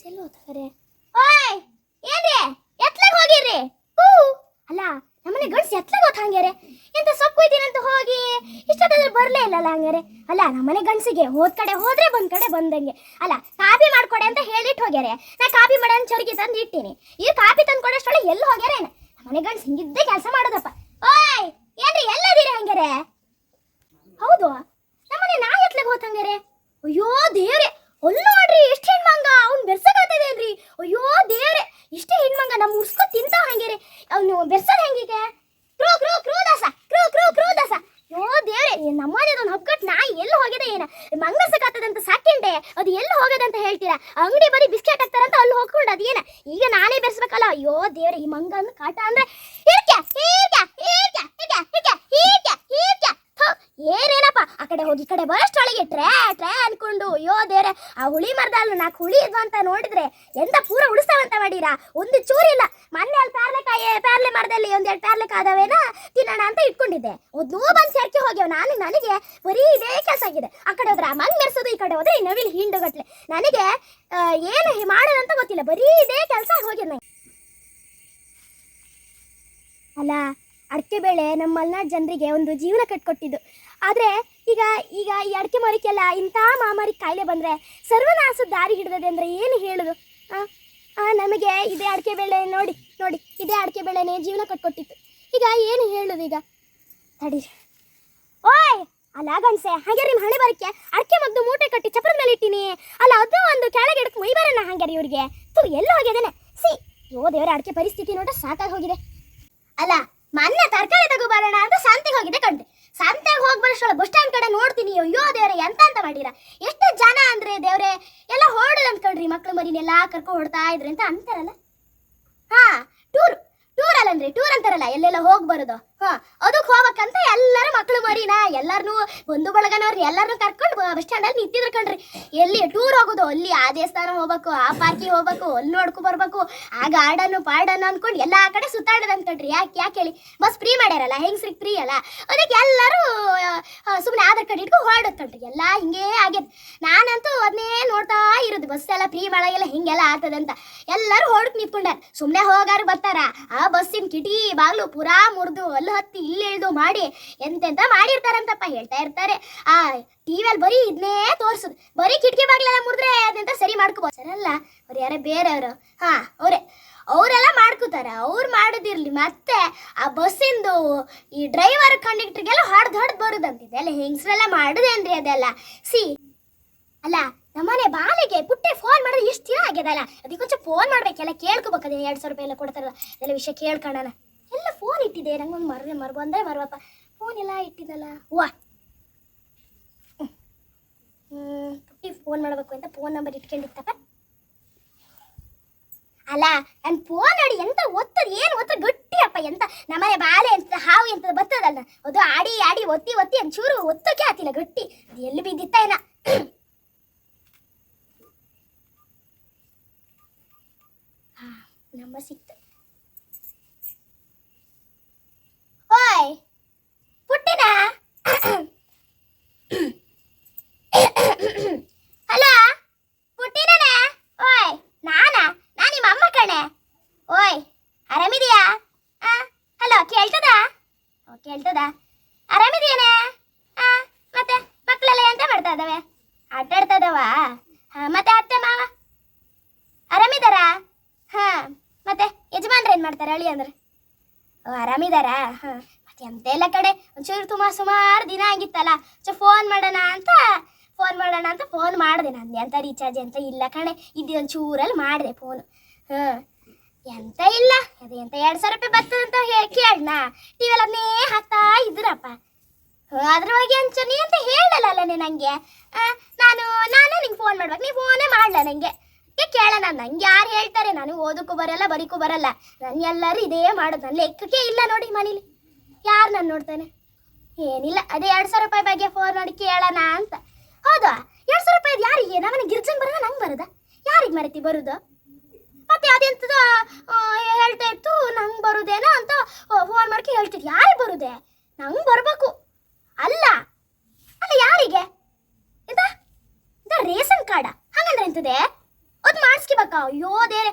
ಗಂಡ್ಸ್ ಎಲ್ಲಿ ಹೋಗ್ತಾರೆ? ಓಯ್ ಏನ್ರಿ ಎತ್ಲಾಗ ಹೋಗಿರಿ? ಅಲ್ಲ ನಮ್ಮನೆ ಗಂಡ್ಸ್ ಎತ್ಲಾಗ ಹೋತ್ ಹಂಗ್ಯಾರೆ ಎಂತ ಸೊಪ್ಪು ಕುಯ್ತೀನಂತ ಹೋಗಿ ಇಷ್ಟೊತ್ತಾದ್ರೆ ಬರ್ಲೇ ಇಲ್ಲಲ್ಲ ಹಂಗಾರೆ. ಅಲ್ಲ ನಮ್ಮನೆ ಗಂಡ್ಸಿಗೆ ಹೋದ್ ಕಡೆ ಹೋದ್ರೆ ಬಂದ್ ಕಡೆ ಬಂದಂಗೆ. ಅಲ್ಲ ಕಾಫಿ ಮಾಡ್ಕೊಡೆ ಅಂತ ಹೇಳಿಟ್ಟು ಹೋಗ್ಯಾರೆ. ನಾ ಕಾಫಿ ಮಾಡೋನ್ ಚೊರ್ಗಿ ತಂದು ಇಟ್ಟಿನಿ. ಈ ಕಾಫಿ ತಂದು ಕೊಡೋಷ್ಟೊಳಗೆ ಎಲ್ಲಿ ಹೋಗ್ಯಾರ ಏನ? ನಮ್ಮನೆ ಗಂಡ್ಸ್ ಹಿಂಗಿದ್ದೇ ಕೆಲಸ ಮಾಡೋದಪ್ಪ. ಓಯ್ ಏನ್ರಿ ಎಲ್ಲದಿರಿ ಹಂಗಾರೆ? ಹೌದು ನಮ್ಮನೆ ನಾ ಎತ್ಲಾಗ ಹೋತ್ ಹಂಗಾರೆ. ಅಯ್ಯೋ ದೇವ್ರೆ, ಅಲ್ಲಿ ನೋಡ್ರಿ ಎಷ್ಟು ಹೆಣ್ಮಂಗ ಅವ್ನು ಬೆರ್ಸಕಾಗ್ತದೇನ್ರಿ. ಅಯ್ಯೋ ದೇವ್ರೆ, ಇಷ್ಟೇ ಹೆಣ್ಮಂಗ ನಮ್ಮ ಉರ್ಸ್ಕೊ ತಿಂತಾವ ಹಂಗೇರಿ. ಅವನು ಬೆರ್ಸೋದು ಹೆಂಗಿಗೆ? ಕ್ರೂ ಕ್ರೂ ಕ್ರೂ ದಾಸ, ಕ್ರೂ ಕ್ರೂ ಕ್ರೂ ದಾಸ. ಅಯ್ಯೋ ದೇವ್ರೆ, ನಮ್ಮನೇದೊಂದು ಹಗ್ಗಟ್ಟು ನಾಯಿ ಎಲ್ಲಿ ಹೋಗಿದೆ ಏನ? ಮಂಗರ್ಸಕಾಗ್ತದಂತ ಸಾಕಿಂಡೆ, ಅದು ಎಲ್ಲಿ ಹೋಗದಂತ ಹೇಳ್ತೀರಾ? ಅಂಗಡಿ ಬರೀ ಬಿಸ್ಕೆಟ್ ಹಾಕ್ತಾರಂತ ಅಲ್ಲಿ ಹೋಗ್ಕೊಂಡು ಅದು ಏನ ಈಗ ನಾನೇ ಬೆರ್ಸ್ಬೇಕಲ್ಲ. ಅಯ್ಯೋ ದೇವ್ರೆ, ಈ ಮಂಗ ಅಂದ್ ಕಾಟ ಅಂದ್ರೆ ಏನೇನಪ್ಪ ಆ ಕಡೆ ಹೋಗಿ ಈ ಕಡೆ ಬರೋಷ್ಟೊಳಗೆ ಟ್ರೇ ಟ್ರೇ ಅನ್ಕೊಂಡು. ಅಯ್ಯೋ ದೇವ್ರೆ, ಆ ಹುಳಿ ಮರದಲ್ಲಿ 4 ಹುಳಿ ಇದ್ವು ಅಂತ ನೋಡಿದ್ರೆ ಎಂತ ಪೂರ ಉಳಿಸ್ತಾವಂತ ಮಾಡೀರಾ? ಒಂದು ಚೂರಿಲ್ಲ. ಮೊನ್ನೆ ಅಲ್ಲಿ ಪ್ಯಾರ್ಲೆ ಮರದಲ್ಲಿ 1-2 ಪ್ಯಾರ್ಲೆಕಾಯಿ ಆದವೇನ ತಿನ್ನೋಣ ಅಂತ ಇಟ್ಕೊಂಡಿದ್ದೆ. ಒಂದು ಬಂದು ಸೇರ್ಕೆ ಹೋಗ್ಯಾವ. ನನಗೆ ಬರೀ ಇದೇ ಕೆಲಸ ಆಗಿದೆ. ಆ ಕಡೆ ಹೋದ್ರೆ ಮಂಗ್ ಮೆರ್ಸೋದು, ಈ ಕಡೆ ಹೋದ್ರೆ ಈ ನವಿಲು ಹಿಂಡುಗಟ್ಲೆ. ನನಗೆ ಏನು ಮಾಡೋದಂತ ಗೊತ್ತಿಲ್ಲ, ಬರೀ ಇದೇ ಕೆಲಸ ಹೋಗ್ಯದ ನಂಗೆ. ಅಲ್ಲ ಅಡಿಕೆ ಬೆಳೆ ನಮ್ಮ ಮಲೆನಾಡು ಜನರಿಗೆ ಒಂದು ಜೀವನ ಕಟ್ಕೊಟ್ಟಿದ್ದು. ಆದರೆ ಈಗ ಈ ಅಡಿಕೆ ಮರಿಕೆಲ್ಲ ಇಂಥ ಮಾಮಾರಿ ಕಾಯಿಲೆ ಬಂದರೆ ಸರ್ವನಾಶದ ದಾರಿ ಹಿಡಿದದೆ ಅಂದರೆ ಏನು ಹೇಳೋದು? ನಮಗೆ ಇದೇ ಅಡಿಕೆ ಬೆಳೆ ನೋಡಿ ಇದೇ ಅಡಿಕೆ ಬೆಳೆನೇ ಜೀವನ ಕಟ್ಕೊಟ್ಟಿತ್ತು. ಈಗ ಏನು ಹೇಳೋದು? ಈಗ ತಡಿ. ಓಯ್ ಅಲ್ಲ ಗಂಡ್ಸೆ, ಹಾಗೆ ನಿಮ್ಮ ಹಣೆ ಬರಕ್ಕೆ ಅಡಿಕೆ ಮಗ್ದು ಮೂಟೆ ಕಟ್ಟಿ ಚಪ್ರದ ಮೇಲೆ ಇಟ್ಟಿನಿ. ಅಲ್ಲ ಅದು ಒಂದು ಕೆಳಗೆ ಇಡಕ್ಕೆ ಮೈ ಬರೋಣ ಹಂಗಾರೆ ಇವ್ರಿಗೆ. ಎಲ್ಲ ಹೋಗ್ಯದೇನೆ. ಯೋ ದೇವರ, ಅಡಿಕೆ ಪರಿಸ್ಥಿತಿ ನೋಡ ಸಾಕಾಗಿ ಹೋಗಿದೆ. ಅಲ್ಲ ಮೊನ್ನೆ ತರಕಾರಿ ತಗೋಬರೋಣ ಅಂತ ಸಂತೆಗೆ ಹೋಗಿದೆ ಕಣ್ರಿ. ಸಂತೆಗೆ ಹೋಗಿ ಬರೋಷ್ಟೊಳ ಬಸ್ ಸ್ಟ್ಯಾಂಡ್ ಕಡೆ ನೋಡ್ತೀನಿ. ಅಯ್ಯೋ ದೇವ್ರೆ, ಅಂತ ಮಾಡೀರ? ಎಷ್ಟು ಜನ ಅಂದ್ರೆ ದೇವ್ರೆ, ಎಲ್ಲ ಹೊರಡೋದು ಅಂದ್ಕೊಳ್ರಿ. ಮಕ್ಳು ಮರಿನೆಲ್ಲ ಕರ್ಕೊಂಡು ಹೊಡ್ತಾ ಇದ್ರಿ ಅಂತ ಅಂತಾರಲ್ಲ. ಟೂರ್ ಅಲ್ಲನ್ರಿ, ಟೂರ್ ಅಂತಾರಲ್ಲ, ಎಲ್ಲೆಲ್ಲ ಹೋಗಿ ಬರೋದು. ಅದಕ್ಕೆ ಹೋಗ್ಬೇಕಂತ ಎಲ್ಲರೂ ಮಕ್ಳು ಮರಿನ ಎಲ್ಲಾರನು ಬಂಧು ಬಳಗನವ್ರನ್ನ ಎಲ್ಲಾರನು ಕರ್ಕೊಂಡು ಬಸ್ ಸ್ಟ್ಯಾಂಡ್ ಅಲ್ಲಿ ನಿಂತಿದ್ರು ಕಣ್ರಿ. ಎಲ್ಲಿ ಟೂರ್ ಹೋಗೋದು? ಅಲ್ಲಿ ಆ ದೇವಸ್ಥಾನ ಹೋಗ್ಬೇಕು, ಆ ಪಾರ್ಕಿಗೆ ಹೋಗ್ಬೇಕು, ಅಲ್ಲಿ ನೋಡ್ಕೊ ಬರ್ಬೇಕು, ಆ ಗಾರ್ಡನ್ ಪಾರ್ಡನ್ ಅನ್ಕೊಂಡು ಎಲ್ಲಾ ಕಡೆ ಸುತ್ತಾಡೋದು ಅನ್ಕೊಂಡ್ರಿ. ಯಾಕೆ ಹೇಳಿ? ಬಸ್ ಫ್ರೀ ಮಾಡ್ಯಾರಲ್ಲ, ಹೆಂಗ್ಸ್ರಿಗೆ ಫ್ರೀ ಅಲ್ಲ, ಅದಕ್ಕೆ ಎಲ್ಲರೂ ಸುಮ್ಮನೆ ಆಧಾರ್ ಕಾರ್ಡ್ ಇಟ್ಕೊಂಡು ಹೊರಡೋದು ಕಣ್ರಿ. ಎಲ್ಲ ಹಿಂಗೇ ಆಗ್ಯದ. ನಾನಂತೂ ಅದನ್ನೇ ನೋಡ್ತಾ ಇರೋದು, ಬಸ್ ಎಲ್ಲ ಫ್ರೀ ಮಾಡಾಗೆಲ್ಲ ಹಿಂಗೆಲ್ಲ ಆಗ್ತದಂತ. ಎಲ್ಲರೂ ಹೊರಡಕ್ ನಿಂತ್ಕೊಂಡಾರ. ಸುಮ್ಮನೆ ಹೋಗಾರು ಬರ್ತಾರ. ಆ ಬಸ್ಸಿನ ಕಿಟಕಿ ಬಾಗ್ಲು ಪುರಾ ಮುರಿದು ಅಲ್ಲಿ ಹತ್ತಿ ಇಲ್ಲಿ ಇಳ್ದು ಮಾಡಿ ಎಂತೆಂತ ಮಾಡಿರ್ತಾರಂತಪ್ಪ, ಹೇಳ್ತಾ ಇರ್ತಾರೆ. ಆ ಟಿವಿಯಲ್ಲಿ ಬರೀ ಇದನ್ನೇ ತೋರ್ಸುದು. ಬರೀ ಕಿಟಕಿ ಬಾಗ್ಲೆಲ್ಲ ಮುರಿದ್ರೆ ಅದೆಂತ ಸರಿ ಮಾಡ್ಕೋಬೋದು ಸರಲ್ಲ. ಅವ್ರು ಯಾರೇ ಬೇರೆಯವರು, ಅವರೆಲ್ಲ ಮಾಡ್ಕೋತಾರ. ಅವ್ರು ಮಾಡೋದಿರ್ಲಿ. ಮತ್ತೆ ಆ ಬಸ್ಸಿಂದು ಈ ಡ್ರೈವರ್ ಕಂಡಕ್ಟರ್ಗೆಲ್ಲ ಹೊಡೆದು ಬರುದಂತಿದೆ. ಅಲ್ಲ ಹೆಂಗಸ್ರೆಲ್ಲ ಮಾಡುದೇನ್ರಿ ಅದೆಲ್ಲ? ಅಲ್ಲ ನಮ್ಮನೆ ಬಾಲಿಗೆ ಪುಟ್ಟೆ ಫೋನ್ ಮಾಡಿದ್ರೆ ಇಷ್ಟು ದಿನ ಆಗ್ಯದಲ್ಲ, ಅದಕ್ಕೆ ಕೊಂಚ ಫೋನ್ ಮಾಡ್ಬೇಕೆಲ್ಲ ಕೇಳ್ಕೋಬೇಕು. ಅದೇ 200 ರೂಪಾಯಿ ಎಲ್ಲ ಕೊಡ್ತಾರಲ್ಲ, ಅದೆಲ್ಲ ವಿಷಯ ಕೇಳ್ಕೊಳ್ಳೋಣ. ಎಲ್ಲ ಫೋನ್ ಇಟ್ಟಿದೆ, ನಂಗೊಂದು ಬಂದರೆ ಮರವಪ್ಪ. ಫೋನ್ ಎಲ್ಲ ಇಟ್ಟಿದ್ದಲ್ಲ. ಪುಟ್ಟಿ ಫೋನ್ ಮಾಡಬೇಕು ಅಂತ ಫೋನ್ ನಂಬರ್ ಇಟ್ಕೊಂಡಿತ್ತಪ್ಪ. ಅಲ್ಲ ನನ್ನ ಫೋನ್ ನೋಡಿ ಎಂತ ಒತ್ತದು, ಏನು ಒತ್ತದ ಗಟ್ಟಿಯಪ್ಪ. ಎಂತ ನಮ್ಮನೆ ಬಾಲೆ ಎಂತ ಹಾವು ಎಂತ ಬರ್ತದಲ್ಲ, ಅದು ಆಡಿ ಒತ್ತಿ ಒಂಚೂರು ಒತ್ತಕ್ಕೆ ಆತಿಲ್ಲ ಗಟ್ಟಿ. ಅದು ಎಲ್ಲಿ ಬಿದ್ದಿತ್ತ ಏನ? ನಂಬರ್ ಸಿಕ್ತು. ಓಯ್ ಪುಟ್ಟಿನ, ಹಲೋ ಪುಟ್ಟಿನೇ? ಓಯ್ ನಾನು ನಿಮ್ಮ ಅಮ್ಮ ಕಣೆ. ಓಯ್ ಆರಾಮಿದೆಯಾ? ಹಲೋ ಕೇಳ್ತದ? ಆರಾಮಿದೆಯೇನೆ? ಮತ್ತೆ ಮಕ್ಕಳೆಲ್ಲ ಎಂತ ಮಾಡ್ತಾ ಇದ್ದಾವೆ? ಆಟ ಆಡ್ತಾ ಇದ್ದಾವ? ಮತ್ತೆ ಅತ್ತೆ ಮಾವ ಆರಾಮಿದಾರ? ಮತ್ತೆ ಯಜಮಾನ್ರು ಏನು ಮಾಡ್ತಾರೆ? ಅಳಿ ಅಂದ್ರೆ ಆರಾಮಿದಾರಾ? ಮತ್ತೆ ಎಂತ ಎಲ್ಲ ಕಡೆ ಒಂಚೂರು ಸುಮಾರು ದಿನ ಆಗಿತ್ತಲ್ಲ, ಫೋನ್ ಮಾಡೋಣ ಅಂತ ಫೋನ್ ಮಾಡಿದೆ. ನಾನು ಎಂತ ರೀಚಾರ್ಜ್ ಎಂತ ಇಲ್ಲ ಕಣೆ, ಇದ್ದು ಒಂಚೂರಲ್ಲಿ ಮಾಡಿದೆ ಫೋನು. ಎಂತ ಇಲ್ಲ, ಅದು ಎಂತ 200 ರೂಪಾಯಿ ಬರ್ತದಂತ ಕೇಳಣ್ಣ. ಟಿವಿಯಲ್ಲಿ ಅದನ್ನೇ ಹಾಕ್ತಾ ಇದ್ರಪ್ಪ. ಅದ್ರೊಳಗೆ ನೀ ಅಂತ ಹೇಳಲ್ಲೇ ನನಗೆ. ನಾನು ನಿಂಗೆ ಫೋನ್ ಮಾಡ್ಬೇಕು, ನೀ ಫೋನೇ ಮಾಡಲ ನನಗೆ. ಕೇಳೋಣ, ನಂಗೆ ಯಾರು ಹೇಳ್ತಾರೆ? ನಾನು ಓದಕ್ಕೂ ಬರಲ್ಲ, ಬರೀಕ್ಕೂ ಬರಲ್ಲ. ನಾನು ಎಲ್ಲರೂ ಇದೇ ಮಾಡೋದು. ನನ್ನ ಲೆಕ್ಕಕ್ಕೆ ಇಲ್ಲ ನೋಡಿ ಮನೇಲಿ. ಯಾರು ನಾನು ನೋಡ್ತಾನೆ? ಏನಿಲ್ಲ, ಅದೇ 200 ರೂಪಾಯಿ ಬಗ್ಗೆ ಫೋನ್ ಮಾಡಿ ಕೇಳೋಣ ಅಂತ. ಹೌದಾ? 200 ರೂಪಾಯಿ ಯಾರಿಗೆ? ನಮ್ಮನೆ ಗಿರ್ಜನ್ ಬರೋದ, ನಂಗೆ ಬರೋದ? ಯಾರಿಗೆ ಮರತಿ ಬರುದು? ಮತ್ತೆ ಅದೆಂತದ ಹೇಳ್ತಾ ಇತ್ತು, ನಂಗೆ ಬರುದೇನೋ ಅಂತ ಫೋನ್ ಮಾಡ್ಕೆ ಹೇಳ್ತಿದ್ದು. ಯಾರಿಗೆ ಬರುದೆ? ನಂಗೆ ಬರ್ಬೇಕು. ಅಲ್ಲ ಯಾರಿಗೆ? ರೇಷನ್ ಕಾರ್ಡ ಹಂಗಂದ್ರೆ ಎಂತದೆ? ಅದು ಮಾಡಿಸ್ಕಿಬೇಕ? ಅಯ್ಯೋ ದೇರೆ,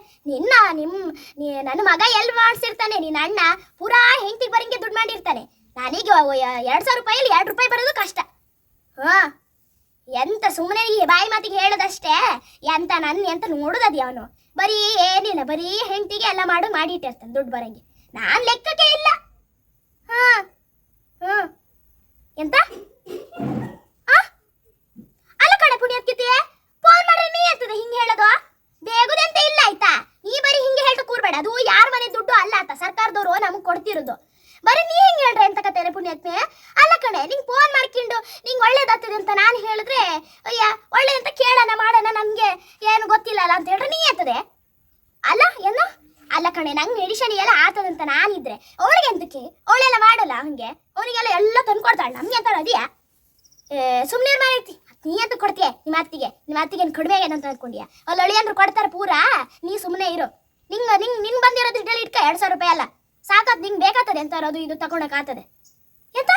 ನನ್ನ ಮಗ ಎಲ್ಲಿ ಮಾಡಿಸಿರ್ತಾನೆ? ನಿನ್ನ ಅಣ್ಣ ಪೂರಾ ಹೆಂಡತಿಗೆ ಬರಂಗೆ ದುಡ್ಡು ಮಾಡಿರ್ತಾನೆ. ನನಗೆ 2,000 ರೂಪಾಯಲ್ಲಿ 2 ರೂಪಾಯಿ ಬರೋದು ಕಷ್ಟ. ಎಂತ ಸುಮ್ಮನೆ ಈ ಬಾಯಿ ಮಾತಿಗೆ ಹೇಳೋದಷ್ಟೇ, ಎಂತ ನೋಡುದದಿ ಅವನು. ಬರೀ ಏನಿಲ್ಲ, ಬರೀ ಹೆಂಡತಿಗೆ ಎಲ್ಲ ಮಾಡಿಟ್ಟಿರ್ತಾನೆ ದುಡ್ಡು ಬರಂಗೆ. ನಾನು ಲೆಕ್ಕಕ್ಕೆ ಇಲ್ಲ. ಎಂತ ಅಲ್ಲ ಕಡೆ ಪುಣ್ಯತ್ಕಿತಿಯೇ, ಫೋನ್ ಮಾಡ್ರೆ ನೀ ಎತ್ತದ ಹಿಂಗೆ ಹೇಳೋದು? ಬೇಗುದಂತ ಇಲ್ಲ ಆಯ್ತಾ? ನೀ ಬರೀ ಹಿಂಗೆ ಹೇಳ್ತಾ ಕೂರ್ಬೇಡ. ಅದು ಯಾರ ಮನೆ ದುಡ್ಡು ಅಲ್ಲ ಅಂತ ಸರ್ಕಾರದವರು ನಮಗೆ ಕೊಡ್ತಿರೋದು. ಬರೀ ನೀ ಹಿಂಗೆ ಹೇಳ್ರೆ ಎಂತ ಕತೆ ಪುಣ್ಯತ್ಮೆ? ಅಲ್ಲ ಕಣೆ, ನಿಂಗೆ ಫೋನ್ ಮಾಡ್ಕೊಂಡು ನಿಂಗೆ ಒಳ್ಳೇದಾಗ್ತದೆ ಅಂತ ನಾನು ಹೇಳಿದ್ರೆ ಅಯ್ಯ ಒಳ್ಳೆ ಅಂತ ಕೇಳೋಣ ಮಾಡೋಣ, ನಮಗೆ ಏನು ಗೊತ್ತಿಲ್ಲ ಅಲ್ಲ ಅಂತ ಹೇಳ್ರೆ ನೀ ಎತ್ತದೆ? ಅಲ್ಲ ಏನು? ಅಲ್ಲ ಕಣೆ, ನಂಗೆ ಮೆಡಿಷನ್ ಎಲ್ಲ ಆತದಂತ ನಾನಿದ್ರೆ ಅವಳಿಗೆ ಎಂತಕ್ಕೆ? ಅವಳೆಲ್ಲ ಮಾಡಲ್ಲ ಹಂಗೆ, ಅವನಿಗೆಲ್ಲ ಎಲ್ಲ ತಂದು ಕೊಡ್ತಾಳೆ. ನಮ್ಗೆ ಅಂತ ಅದೆಯಾ? ಸುಮ್ಮನೆ ಮಾಡೈತಿ. ನೀ ಅಂತ ಕೊಡ್ತೀಯ ನಿಮ್ಮ ಅತ್ತಿಗೆ ಏನು ಕಡಿಮೆ ಆಗ್ಯದ ಅಂತ ಅಂದ್ಕೊಂಡಿಯಾ? ಅಲ್ಲಿ ಅಳಿಯಂದ್ರು ಕೊಡ್ತಾರೆ ಪೂರಾ, ನೀ ಸುಮ್ಮನೆ ಇರು. ನಿಂಗೆ ಬಂದಿರೋದು ಇಡ್ಲಿ ಇಟ್ಕ 2,000 ರೂಪಾಯಿ ಅಲ್ಲ ಸಾಕತ್, ನಿಂಗೆ ಬೇಕಾಗ್ತದೆ ಎಂತಾರು ಅದು ಇದು ತಗೊಳಕಾಗ್ತದೆ. ಎಂತ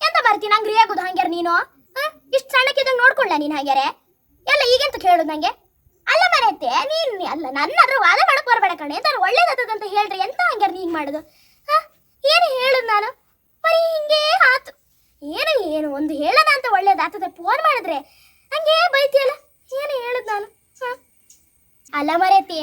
ಎಂತ ಬರ್ತೀನಿ ನಂಗೆ ರಿಯಾಗೋದು ಹಂಗ್ಯಾರ ನೀನು? ಇಷ್ಟು ಸಣ್ಣಕ್ಕಿದ್ದಂಗೆ ನೋಡ್ಕೊಳ್ಳ ನೀನು ಹಾಗ್ಯಾರೆ ಎಲ್ಲ ಈಗೆಂತ ಕೇಳೋದು ನಂಗೆ? ಅಲ್ಲ ಮರೈತೆ ನೀನು ಅಲ್ಲ ನನ್ನಾದ್ರೂ ವಾದ ಮಾಡಕ್ ಬರಬೇಡ ಕಣೆ. ಎಂತಾರು ಒಳ್ಳೇದಾಗ್ತದಂತ ಹೇಳ್ರಿ, ಎಂತ ಹಂಗ್ಯಾರ ನೀನು ಮಾಡೋದು? ಏನು ಹೇಳುದು ನಾನು? ಬರೀ ಹಿಂಗೆ ಆತು. ಏನು ಒಂದು ಹೇಳೋದ ಅಂತ ಒಳ್ಳೇದಾಗ್ತದೆ, ಫೋನ್ ಮಾಡಿದ್ರೆ ಹಂಗೆ ಬೈತಿಯಲ್ಲ. ಏನು ಹೇಳುದು ನಾನು? ಅಲ್ಲ ಮರೈತಿ,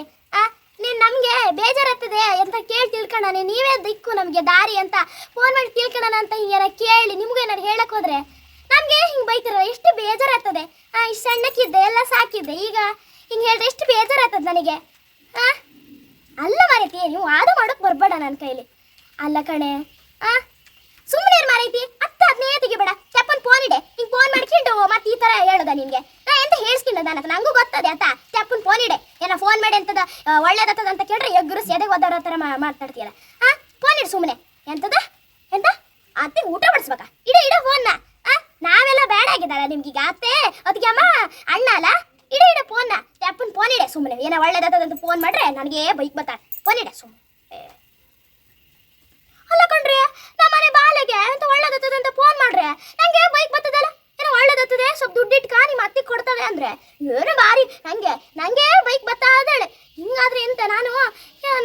ನಮಗೆ ಬೇಜಾರಾಗ್ತದೆ ಅಂತ ಕೇಳಿ ತಿಳ್ಕೊಳ್ಳೋಣ. ನೀವೇ ದಿಕ್ಕು ನಮಗೆ ದಾರಿ ಅಂತ ಫೋನ್ ಮಾಡಿ ತಿಳ್ಕೊಳ್ಳೋಣ ಅಂತ ಹಿಂಗೇನ ಕೇಳಿ ನಿಮ್ಗೆ ಏನಾರು ಹೇಳಕ್ ಹೋದ್ರೆ ನಮಗೆ ಹಿಂಗೆ ಬೈತಿರ ಎಷ್ಟು ಬೇಜಾರಾಗ್ತದೆ. ಇಷ್ಟು ಸಣ್ಣಕ್ಕಿದ್ದೆ ಎಲ್ಲ ಸಾಕಿದ್ದೆ, ಈಗ ಹಿಂಗೆ ಹೇಳಿದ್ರೆ ಎಷ್ಟು ಬೇಜಾರಾಗ್ತದೆ ನನಗೆ. ಅಲ್ಲ ಮಾರೈತಿ, ನೀವು ವಾದ ಮಾಡೋಕೆ ಬರಬೇಡ ನನ್ನ ಕೈಲಿ. ಅಲ್ಲ ಕಣೆ, ಸುಮ್ಮನೆ ಮಾರೈತಿ. 10-15 ತೆಗಿಬೇಡ. ಚಪ್ಪನ್ ಫೋನ್ ಇಡೆ, ಹಿಂಗೆ ಫೋನ್ ಮಾಡ್ಕೊಂಡು ಮತ್ತೆ ಈ ಥರ ಹೇಳೋದ ನಿನಗೆ? ಎಂತ ಹೇಳ್ಸ್ಕೊಂಡ ನನಗೆ? ನಂಗೂ ಗೊತ್ತದೆ ಅಂತ. ಚಪ್ಪನ್ ಫೋನ್ ಇಡೆ, ಏನೋ ಫೋನ್ ಮಾಡಿ ಎಂತದ ಒಳ್ಳೇದಾಗ್ತದ ಅಂತ ಕೇಳ್ರೆ ಎಗ್ರು ಎದೆಗೆ ಒದ್ದವ್ರ ಥರ ಮಾತಾಡ್ತೀಯಲ್ಲ. ಫೋನ್ ಇಡು ಸುಮ್ಮನೆ. ಎಂತ ಅತ್ತೆ ಊಟ ಬಡಿಸ್ಬೇಕಾ? ಇಡ ಫೋನ್ನ. ನಾವೆಲ್ಲ ಬೇಡ ಆಗಿದ್ದಾಳ ನಿಮ್ಗೀಗ ಅತ್ತೆ ಅದಕ್ಕೆ ಅಮ್ಮ ಅಣ್ಣ ಅಲ್ಲ. ಇಡ ಫೋನ್ನ. ಚಪ್ಪನ್ ಫೋನ್ ಇಡೆ ಸುಮ್ಮನೆ. ಏನೋ ಒಳ್ಳೇದಾಗ್ತದಂತ ಫೋನ್ ಮಾಡ್ರೆ ನನಗೆ ಬೈಕ್ ಬತ್ತಾ. ಫೋನ್ ಇಡೆ ಸುಮ್ಮನೆ. ಅಲ್ಲ ಕಣ್ರಿ, ನಮ್ಮನೆ ಬಾಲೆಗೆ ಅಂತ ಒಳ್ಳೇದಾಗ್ತದಂತ ಫೋನ್ ಮಾಡ್ರೆ ನಂಗೆ ಬೈಕ್ ಬರ್ತದಲ್ಲ. ಏನೋ ಒಳ್ಳೇದಾಗ್ತದೆ, ಸ್ವಲ್ಪ ದುಡ್ಡು ಇಟ್ಕ ನಿಮ್ಮ ಅತ್ತಿಗೆ ಕೊಡ್ತದೆ ಅಂದ್ರೆ ಏನು ಬಾರಿ ನಂಗೆ ಬೈಕ್ ಬರ್ತಾ ಇದ್ದಾಳೆ. ಹಿಂಗಾದ್ರೆ ಎಂತ ನಾನು?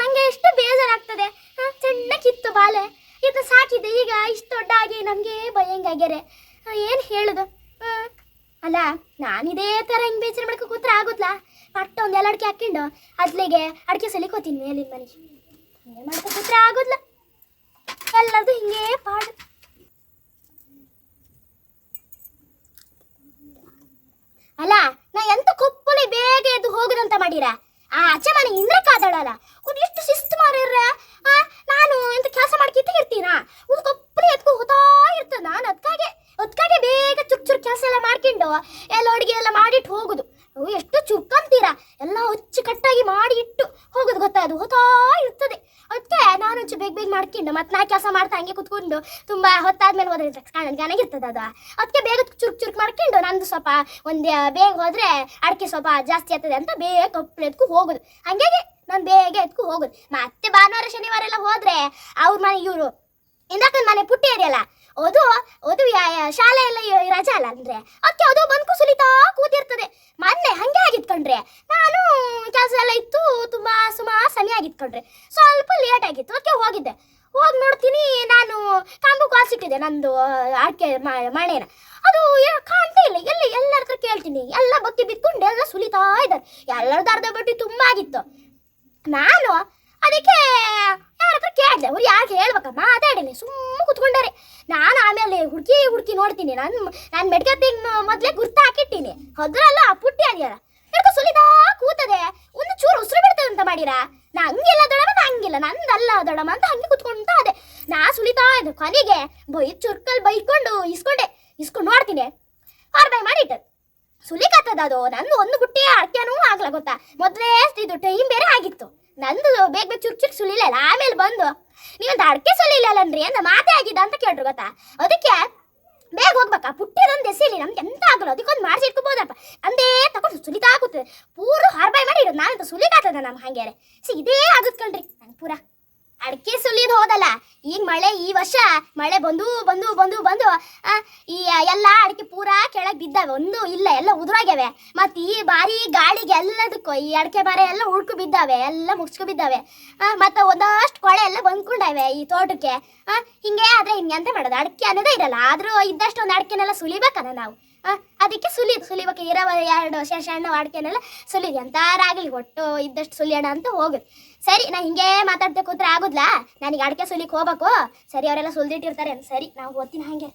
ನಂಗೆ ಎಷ್ಟು ಬೇಜಾರಾಗ್ತದೆ. ಸಣ್ಣಕ್ಕಿತ್ತು ಬಾಲೆ, ಇದು ಸಾಕಿದೆ, ಈಗ ಇಷ್ಟು ದೊಡ್ಡಾಗಿ ನಮಗೆ ಭಯಂಗಾಗ್ಯಾರೆ. ಏನು ಹೇಳುದು? ಅಲ್ಲ ನಾನು ಇದೇ ಥರ ಹಿಂಗೆ ಬೇಜಾರು ಮಾಡ್ಕೊ ಕೂತ್ರೆ ಆಗುತ್ತಲ್ಲ? ಪಟ್ಟ ಒಂದು ಎಲ್ಲ ಅಡಿಕೆ ಹಾಕ್ಕೊಂಡು ಅದ್ಲೆಗೆ ಅಡಿಕೆ ಸಲಿಕೋತೀನಿ ಮೇಲಿನ ಮನೆಗೆ. ಹಿಂಗೆ ಮಾಡ್ಕೊ ಕೂತ್ರೆ ಆಗೋದ್ಲ? ಎಲ್ಲರದು ಹಿಂಗೆ ಪಾಡು. ಅಲ್ಲ ನಾ ಎಂತ ಕೊಪ್ಪಲಿ ಬೇಗ ಎದ್ದು ಹೋಗುದಂತ ಮಾಡೀರ? ಆಚೆ ಮನೆ ಇಂದ್ರಕ್ಕಾದಳಲ್ಲ, ಒಂದು ಎಷ್ಟು ಶಿಸ್ತು ಮಾರ್ರ. ನಾನು ಎಂತ ಕೆಲಸ ಮಾಡಿ ಕಿತ್ತಿರ್ತೀನ, ಒಂದು ಕೊಪ್ಪಲಿ ಎತ್ಕೊ ಹೋಗ್ತಾ ಇರ್ತದೆ. ನಾನು ಅದಕ್ಕಾಗೆ ಬೇಗ ಚುರುಕು ಕೆಲಸ ಎಲ್ಲ ಮಾಡ್ಕೊಂಡು ಎಲ್ಲ ಅಡುಗೆ ಎಲ್ಲ ಮಾಡಿಟ್ಟು ಹೋಗುದು. ಎಷ್ಟು ಚುರುಕಂತೀರ, ಎಲ್ಲ ಹೊಚ್ಚು ಕಟ್ಟಾಗಿ ಮಾಡಿ ಇಟ್ಟು ಹೋಗೋದು ಗೊತ್ತಾದು ಹೋಗ್ತಾ ಇರ್ತದೆ. ಅದಕ್ಕೆ ನಾನು ಒಂಚೂರು ಬೇಗ ಮಾಡ್ಕೊಂಡು ಮತ್ತೆ ನಾ ಕೆಲಸ ಮಾಡ್ತಾ ಹಂಗೆ ಕುತ್ಕೊಂಡು ತುಂಬ ಹೊತ್ತಾದ್ಮೇಲೆ ಹೋದ್ರೆ ಚೆನ್ನಾಗಿರ್ತದೆ ಅದು. ಅದಕ್ಕೆ ಬೇಗ ಚುರುಕು ಮಾಡ್ಕೊಂಡು ನಂದು ಸ್ವಲ್ಪ ಒಂದು ಬೇಗ ಹೋದರೆ ಅಡಿಕೆ ಸ್ವಲ್ಪ ಜಾಸ್ತಿ ಆಗ್ತದೆ ಅಂತ ಬೇಗ ಕಪ್ಪು ಎತ್ಕೊ ಹೋಗೋದು. ಹಂಗಾಗಿ ನಾನು ಬೇಗ ಎತ್ಕೊ ಹೋಗೋದು. ಮತ್ತೆ ಭಾನುವಾರ ಶನಿವಾರ ಎಲ್ಲ ಹೋದರೆ ಅವ್ರ ಮನೆ ಇವರು ಇಂದಾಕಂದು ಮನೆ ಪುಟ್ಟಿ ಇದೆಯಲ್ಲ, ಅದು ಶಾಲೆ ಎಲ್ಲ ರಜಾ ಅಲ್ಲ ಅಂದ್ರೆ ಅದಕ್ಕೆ ಅದು ಬಂದ್ಕು ಸುಲಿತಾ ಕೂತಿರ್ತದೆ. ಮೊನ್ನೆ ಹಂಗೆ ಆಗಿತ್ಕೊಂಡ್ರೆ ನಾನು ಕೆಲಸ ಎಲ್ಲ ಇತ್ತು, ತುಂಬ ಸುಮಾರು ಸಮಯ ಆಗಿತ್ಕೊಂಡ್ರೆ ಸ್ವಲ್ಪ ಲೇಟ್ ಆಗಿತ್ತು. ಅದಕ್ಕೆ ಹೋಗಿ ನೋಡ್ತೀನಿ, ನಾನು ಕಾಂಬು ಕಾಸಿಟ್ಟಿದ್ದೆ ನಂದು ಅಡಿಕೆ ಮಣೆನ. ಅದು ಕಾಣ್ತಾ ಇಲ್ಲ. ಎಲ್ಲರ ಹತ್ರ ಕೇಳ್ತೀನಿ, ಎಲ್ಲ ಬತ್ತಿ ಬಿತ್ಕೊಂಡು ಎಲ್ಲ ಸುಲಿತಾ ಇದ್ದಾರೆ. ಎಲ್ಲರದ್ದು ಅರ್ಧ ಬಟ್ಟಿ ತುಂಬ ಆಗಿತ್ತು. ನಾನು ಅದಕ್ಕೆ ಯಾರ ಹತ್ರ ಕೇಳಿದೆ, ಅವ್ರು ಯಾಕೆ ಹೇಳ್ಬೇಕಮ್ಮ ಮಾತಾಡೀನಿ, ಸುಮ್ಮ ಕುತ್ಕೊಂಡಾರೆ. ನಾನು ಆಮೇಲೆ ಹುಡುಕಿ ನೋಡ್ತೀನಿ. ನಾನು ಮೆಡ್ಗತ್ತಿಗೆ ಮೊದಲೇ ಗುರ್ತು ಹಾಕಿಟ್ಟೀನಿ. ಅದ್ರಲ್ಲ ಪುಟ್ಟಿ ಅದೆಯಲ್ಲ ಹಿಡ್ಕೊ ಸುಲಿದಾ ಕೂತದೆ. ಒಂದು ಚೂರು ಉಸಿರು ಬಿಡ್ತದೆ ಅಂತ ಮಾಡಿರಾ? ನಾ ಹಂಗಿಲ್ಲ ದೊಡಮ್ಮ, ಹಂಗಿಲ್ಲ ನಂದಲ್ಲ ದೊಡಮ್ಮ ಅಂತ ಹಂಗೆ ಕುತ್ಕೊಂತ ಅದೆ. ನಾ ಸುಲಿತಾ ಇದ್ದೆ. ಕೊನೆಗೆ ಚುರ್ಕಲ್ಲಿ ಬೈಕೊಂಡು ಇಸ್ಕೊಂಡು ನೋಡ್ತೀನಿ, ಹೊರಬೈ ಮಾಡಿಟ್ಟು ಸುಲಿಕತ್ತದ ಅದು. ನಂದು ಒಂದು ಬುಟ್ಟಿ ಅಡ್ಕೆನೂ ಆಗ್ಲ ಗೊತ್ತಾ? ಮೊದಲೇ ಇದು ಟೈಮ್ ಬೇರೆ ಆಗಿತ್ತು. ನಂದು ಬೇಗ ಚುರುಕು ಸುಲಿಲ್ಲ. ಆಮೇಲೆ ಬಂದು ನೀವಂತ ಅಡಿಕೆ ಸುಲಿಲ್ಲಲ್ಲನ್ರಿ ಅಂತ ಮಾತೇ ಆಗಿದ್ದ ಅಂತ ಕೇಳ್ರು ಗೊತ್ತಾ? ಅದಕ್ಕೆ ಬೇಗ ಹೋಗ್ಬೇಕಾ? ಪುಟ್ಟಿದೊಂದು ಎಸಿಲಿ ನಮ್ಗೆ ಎಂತ ಆಗಲ್ಲ, ಅದಕ್ಕೊಂದು ಮಾಡಿಸಿ ಇಟ್ಕೋಬೋದಪ್ಪ. ಅಂದೇ ತಗೊಂಡು ಸುಲಿತಾ ಕೂತದೆ. ಪೂರ ಹಾರ್ಬಾಯ್ ಮಾಡಿ ಇಡೋದು. ನಾನಂತ ಸುಲಿಕಾತದ ನಮ್ಮ ಹಂಗ್ಯಾರೆ ಇದೇ ಆಗುತ್ತೆ ಕಣ್ರಿ ನಂಗೆ ಪೂರ. ಅಡಿಕೆ ಸುಲಿಯೋದು ಹೋದಲ್ಲ, ಈಗ ಮಳೆ ಈ ವರ್ಷ ಮಳೆ ಬಂದು ಬಂದು ಬಂದು ಬಂದು ಈ ಎಲ್ಲ ಅಡಿಕೆ ಪೂರಾ ಕೆಳಗೆ ಬಿದ್ದಾವೆ, ಒಂದು ಇಲ್ಲ, ಎಲ್ಲ ಉದುರಾಗ್ಯಾವೆ. ಮತ್ತು ಈ ಬಾರಿ ಗಾಳಿಗೆ ಎಲ್ಲದಕ್ಕೂ ಈ ಅಡಿಕೆ ಮರ ಎಲ್ಲ ಉಳ್ಕು ಬಿದ್ದಾವೆ, ಎಲ್ಲ ಮುಗಿಸ್ಕೊ ಬಿದ್ದಾವೆ. ಮತ್ತು ಒಂದಷ್ಟು ಕೊಳೆ ಎಲ್ಲ ಬಂದ್ಕೊಂಡಾವೆ ಈ ತೋಟಕ್ಕೆ. ಹಿಂಗೆ ಆದರೆ ಹಿಂಗೆ ಮಾಡೋದು, ಅಡಿಕೆ ಅನ್ನೋದೇ ಇರಲ್ಲ. ಆದರೂ ಇದ್ದಷ್ಟು ಒಂದು ಅಡಿಕೆನೆಲ್ಲ ಸುಲಿಬೇಕಲ್ಲ ನಾವು. ಅದಕ್ಕೆ ಸುಲಿಬೇಕು, ಇರೋ 2 ಸಣ್ಣ ಅಡಿಕೆನೆಲ್ಲ ಸುಲಿದು ಎಂತಾರಾಗಲಿ ಒಟ್ಟು ಇದ್ದಷ್ಟು ಸುಲಿಯೋಣ ಅಂತ ಹೋಗುದು. ಸರಿ, ನಾ ಹಿಂಗೆ ಮಾತಾಡ್ತಾ ಕೂತ್ರೆ ಆಗುದ್ಲಾ? ನನಗೆ ಅಡಿಕೆ ಸುಲಿಕ್ಕೆ ಹೋಗ್ಬೇಕು. ಸರಿ, ಅವರೆಲ್ಲ ಸುಲಿದಿಟ್ಟಿರ್ತಾರೆ. ಸರಿ, ನಾವು ಓದ್ತೀನಿ ಹಾಗೆ.